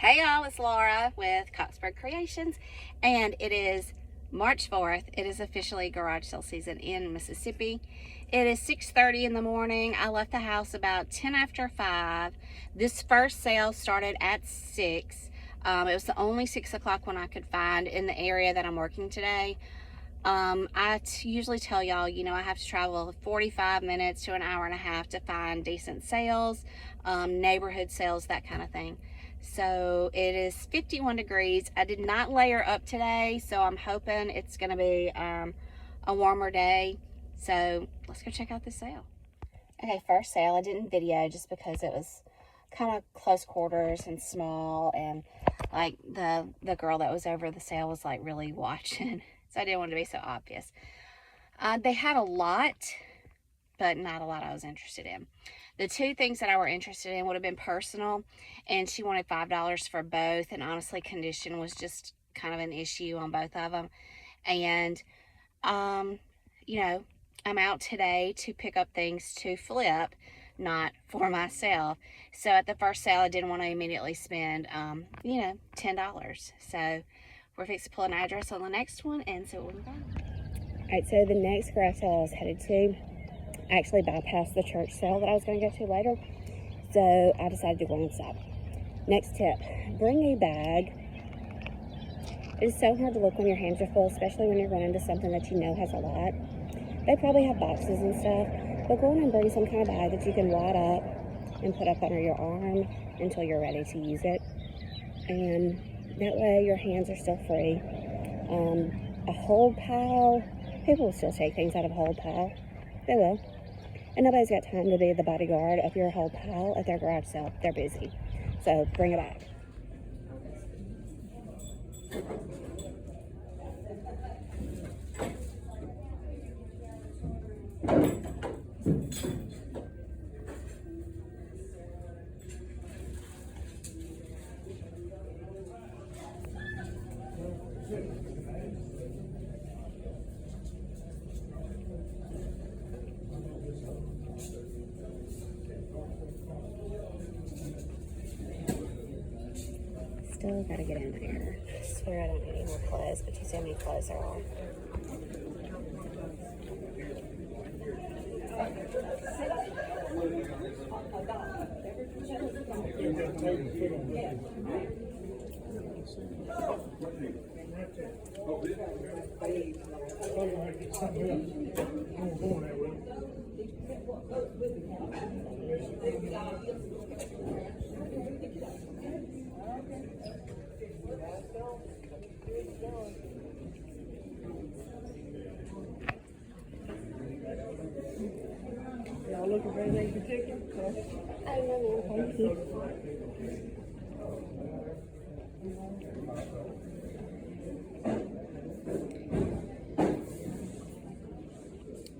Hey y'all, it's Laura with Coxburg Creations, and it is March 4th. It is officially garage sale season in Mississippi. It is 6:30 in the morning. I left the house about 10 after 5. This first sale started at 6. It was the only 6 o'clock one I could find in the area that I'm working today. I usually tell y'all, I have to travel 45 minutes to an hour and a half to find decent sales, neighborhood sales, that kind of thing. So it is 51 degrees. I did not layer up today, so I'm hoping it's going to be a warmer day. So let's go check out this sale. Okay, first sale. I didn't video just because it was kind of close quarters and small, and like the girl that was over the sale was like really watching. So I didn't want it to be so obvious. They had a lot, but not a lot I was interested in. The two things that I were interested in would have been personal, and she wanted $5 for both, and honestly condition was just kind of an issue on both of them. And I'm out today to pick up things to flip, not for myself. So at the first sale I didn't want to immediately spend $10. So we're fixing to pull an address on the next one and see what we got. Alright, so the next garage sale I was headed to actually bypassed the church sale that I was going to go to later, so I decided to go inside. Next tip, bring a bag. It is so hard to look when your hands are full, especially when you're going into something that you know has a lot. They probably have boxes and stuff, but go on and bring some kind of bag that you can wad up and put up under your arm until you're ready to use it, and that way your hands are still free. A hold pile, people will still take things out of a hold pile. They will. And nobody's got time to be the bodyguard of your whole pile at their garage sale. They're busy. So bring it back. Still gotta get in there. I swear I don't need any more clothes, but you see how many clothes there are. Y'all looking for anything particular? I don't know, thank you.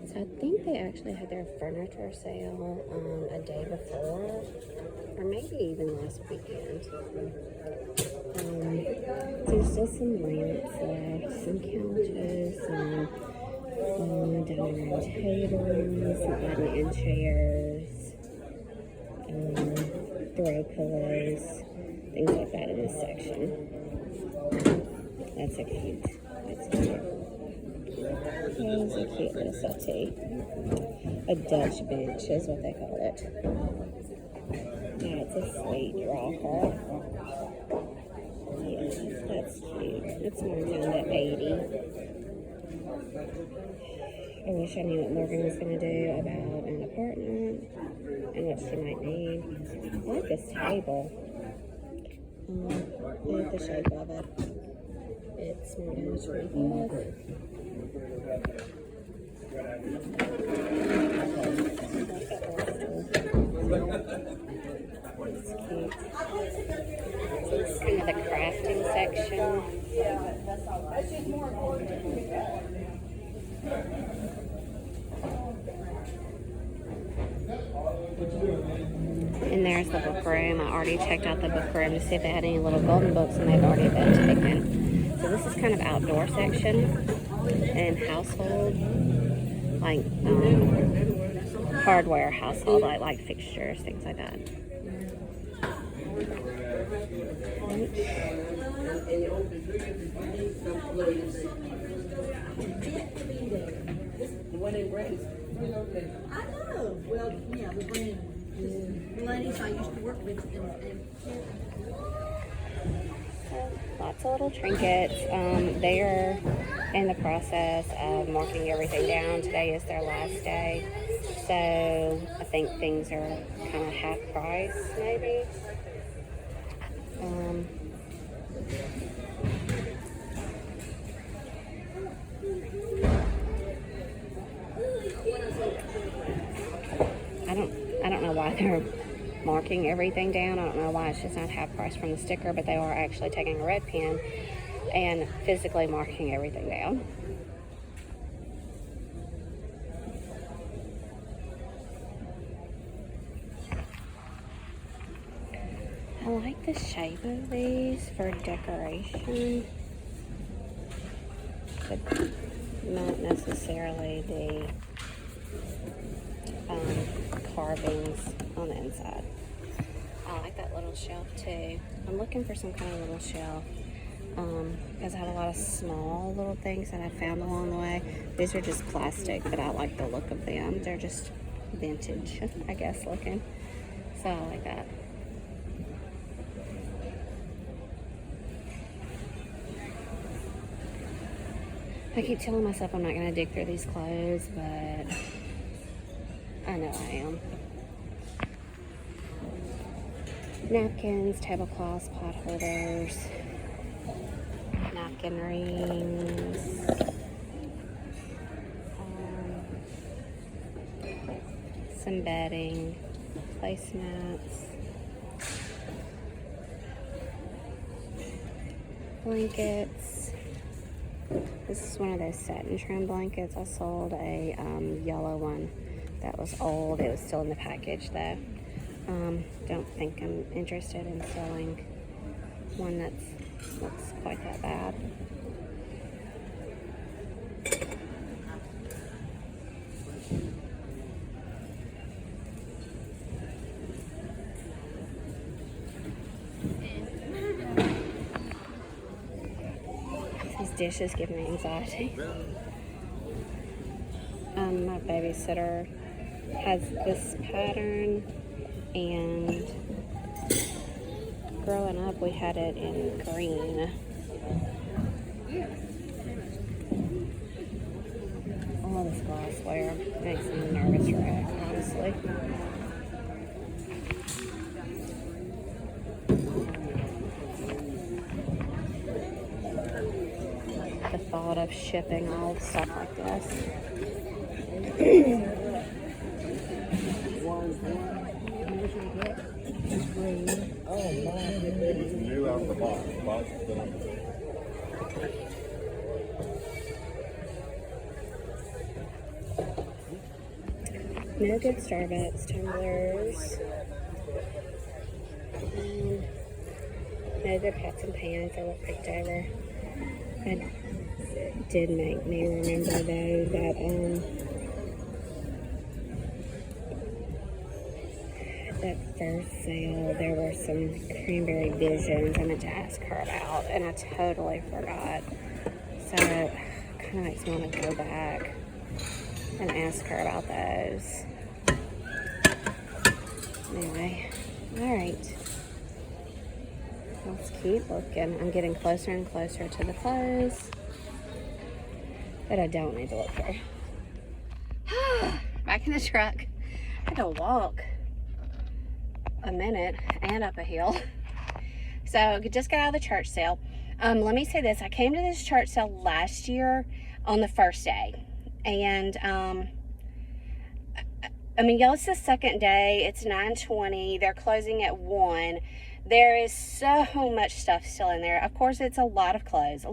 So I think they actually had their furniture sale a day before, or maybe even last weekend. So there's still some lamps left, some couches, some dining room tables, some button-in chairs, throw pillows, things like that in this section. That's so cute. That's cute. That's a cute little settee. A Dutch bench is what they call it. Yeah, it's a sweet rocker. Yeah, that's cute. It's more down to 80. I wish I knew what Morgan was going to do about an apartment and what she might need. I like this table. I like the shape of it. It's more down to 25. It's cute. So this is kind of the crafting section. And there's the book room. I already checked out the book room to see if they had any little golden books, and they've already been taken. So this is kind of outdoor section and household, like hardware household, like fixtures, things like that. The one they raised. I know. Well, yeah, the brand. The ladies I used to work with and Lots of little trinkets. They are in the process of marking everything down. Today is their last day, so I think things are kind of half price, maybe. I don't know why they're marking everything down. I don't know why it's just not half price from the sticker, but they are actually taking a red pen and physically marking everything down. I like the shape of these for decoration, but not necessarily the carvings on the inside. I like that little shelf too. I'm looking for some kind of little shelf because I have a lot of small little things that I found along the way. These are just plastic, but I like the look of them. They're just vintage, I guess, looking. So I like that. I keep telling myself I'm not going to dig through these clothes, but I know I am. Napkins, tablecloths, pot holders, napkin rings, some bedding, placemats, blankets. This is one of those satin trim blankets. I sold a yellow one that was old. It was still in the package though. Don't think I'm interested in selling one that looks quite that bad. These dishes give me anxiety. My babysitter has this pattern, and growing up we had it in green. All this glassware makes me a nervous wreck, honestly. The thought of shipping all stuff like this. New out of the box. No good Starbucks tumblers. No good pots and pans that were picked over. That did make me remember though that first sale there were some cranberry visions I meant to ask her about, and I totally forgot. So it kind of makes me want to go back and ask her about those. Anyway, all right. Let's keep looking. I'm getting closer and closer to the clothes that I don't need to look through. Back in the truck. I had to walk a minute and up a hill. So I just got out of the church sale. Let me say this. I came to this church sale last year on the first day. And I mean, y'all, it's the second day. It's 9:20. They're closing at 1. There is so much stuff still in there. Of course, it's a lot of clothes,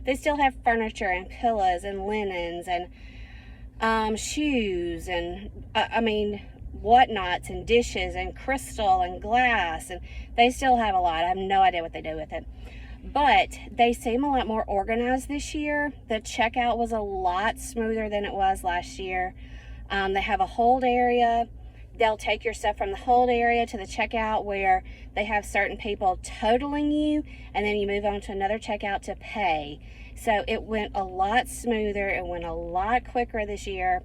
They still have furniture and pillows and linens and shoes and, I mean, whatnots and dishes and crystal and glass. And they still have a lot. I have no idea what they do with it. But they seem a lot more organized this year. The checkout was a lot smoother than it was last year. They have a hold area. they'll take your stuff from the hold area to the checkout where they have certain people totaling you, and then you move on to another checkout to pay. So it went a lot smoother. It went a lot quicker this year.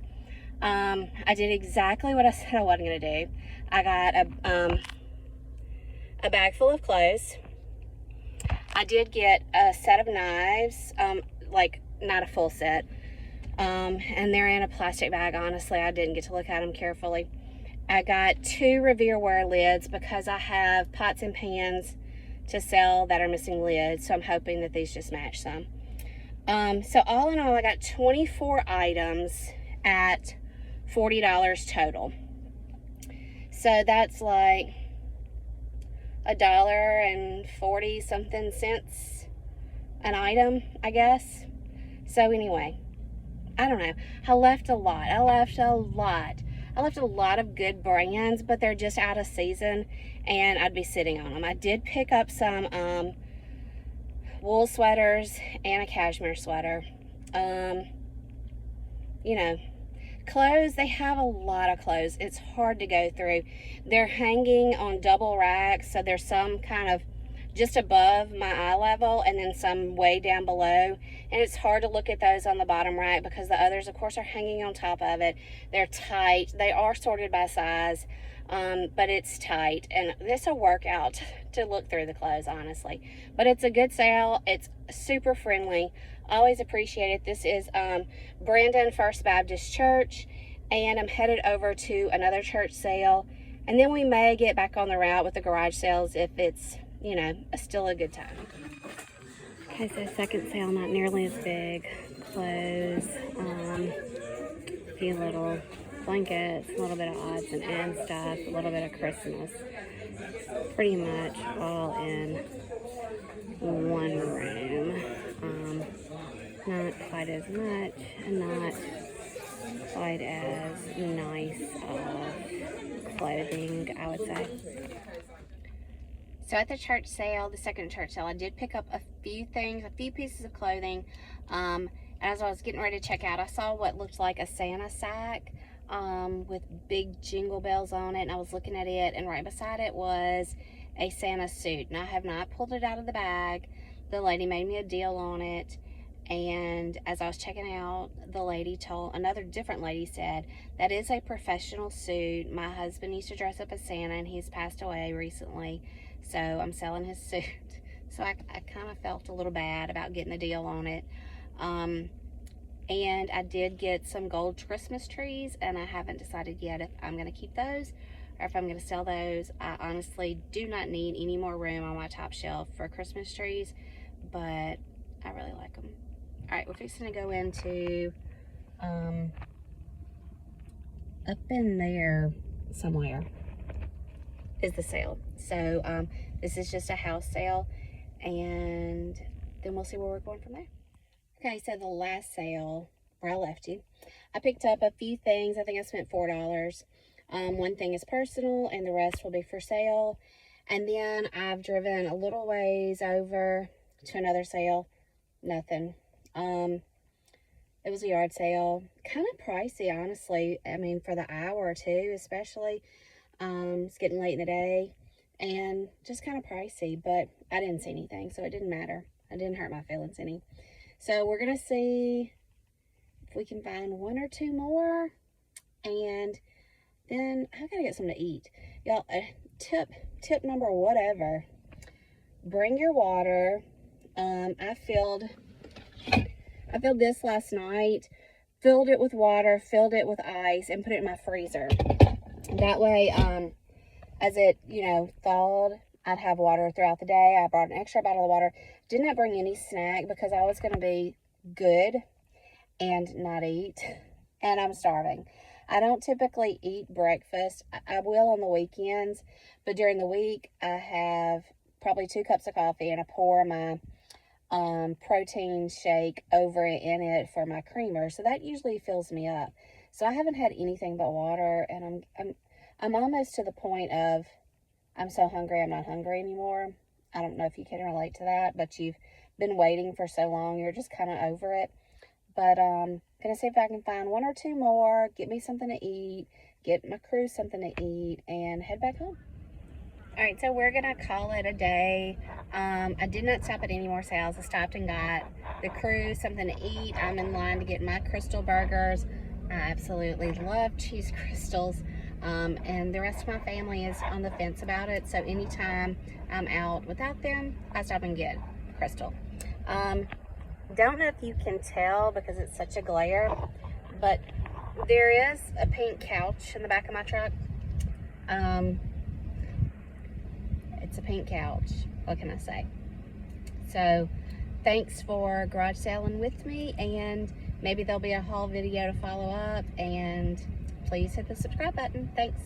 I did exactly what I said I wasn't going to do. I got a bag full of clothes. I did get a set of knives, like not a full set. And they're in a plastic bag. Honestly, I didn't get to look at them carefully. I got 2 Revere ware lids because I have pots and pans to sell that are missing lids. So I'm hoping that these just match some. So all in all, I got 24 items at $40 total. So that's like $1.40 something cents an item, I guess. So anyway, I don't know. I left a lot of good brands, but they're just out of season and I'd be sitting on them. I did pick up some wool sweaters and a cashmere sweater. You know, clothes, they have a lot of clothes. It's hard to go through. They're hanging on double racks, so there's some kind of just above my eye level and then some way down below, and it's hard to look at those on the bottom rack because the others, of course, are hanging on top of it. They're tight. They are sorted by size, but it's tight, and it's a workout to look through the clothes, honestly. But it's a good sale. It's super friendly. Always appreciate it. This is Brandon First Baptist Church, and I'm headed over to another church sale, and then we may get back on the route with the garage sales if it's, you know, still a good time. Okay, so second sale, not nearly as big. Clothes, a few little blankets, a little bit of odds and ends stuff, a little bit of Christmas. Pretty much all in one room. Not quite as much and not quite as nice of clothing, I would say. So at the church sale, the second church sale, I did pick up a few things, a few pieces of clothing. As I was getting ready to check out, I saw what looked like a Santa sack with big jingle bells on it, and I was looking at it, and right beside it was a Santa suit, and I have not pulled it out of the bag. The lady made me a deal on it, and as I was checking out, the lady told, another different lady said, that is a professional suit. My husband used to dress up as Santa, and he's passed away recently, so I'm selling his suit. So I kind of felt a little bad about getting a deal on it. And I did get some gold Christmas trees, and I haven't decided yet if I'm going to keep those or if I'm going to sell those. I honestly do not need any more room on my top shelf for Christmas trees, but I really like them. All right, we're fixing to go into up in there somewhere is the sale. So this is just a house sale, and then we'll see where we're going from there. Okay, so the last sale where I left you, I picked up a few things. I think I spent $4. One thing is personal, and the rest will be for sale. And then I've driven a little ways over to another sale. Nothing. It was a yard sale. Kind of pricey, honestly. I mean, for the hour or two, especially. It's getting late in the day, and just kind of pricey. But I didn't see anything, so it didn't matter. It didn't hurt my feelings any. So we're going to see if we can find one or two more, and then I got to get something to eat. Y'all, tip number whatever, bring your water. I filled this last night, filled it with water, filled it with ice, and put it in my freezer. That way, as it, you know, thawed, I'd have water throughout the day. I brought an extra bottle of water. Did not bring any snack because I was going to be good and not eat. And I'm starving. I don't typically eat breakfast. I will on the weekends. But during the week, I have probably 2 cups of coffee, and I pour my protein shake over in it for my creamer. So that usually fills me up. So I haven't had anything but water. And I'm almost to the point of, I'm so hungry, I'm not hungry anymore. I don't know if you can relate to that, but you've been waiting for so long, you're just kind of over it. But gonna see if I can find one or two more, get me something to eat, get my crew something to eat, and head back home. All right, so we're gonna call it a day. I did not stop at any more sales. I stopped and got the crew something to eat. I'm in line to get my crystal burgers. I absolutely love cheese crystals. And the rest of my family is on the fence about it. So anytime I'm out without them, I stop and get crystal. Don't know if you can tell because it's such a glare, but there is a pink couch in the back of my truck. It's a pink couch. What can I say? So thanks for garage selling with me, and maybe there'll be a haul video to follow up, and please hit the subscribe button. Thanks.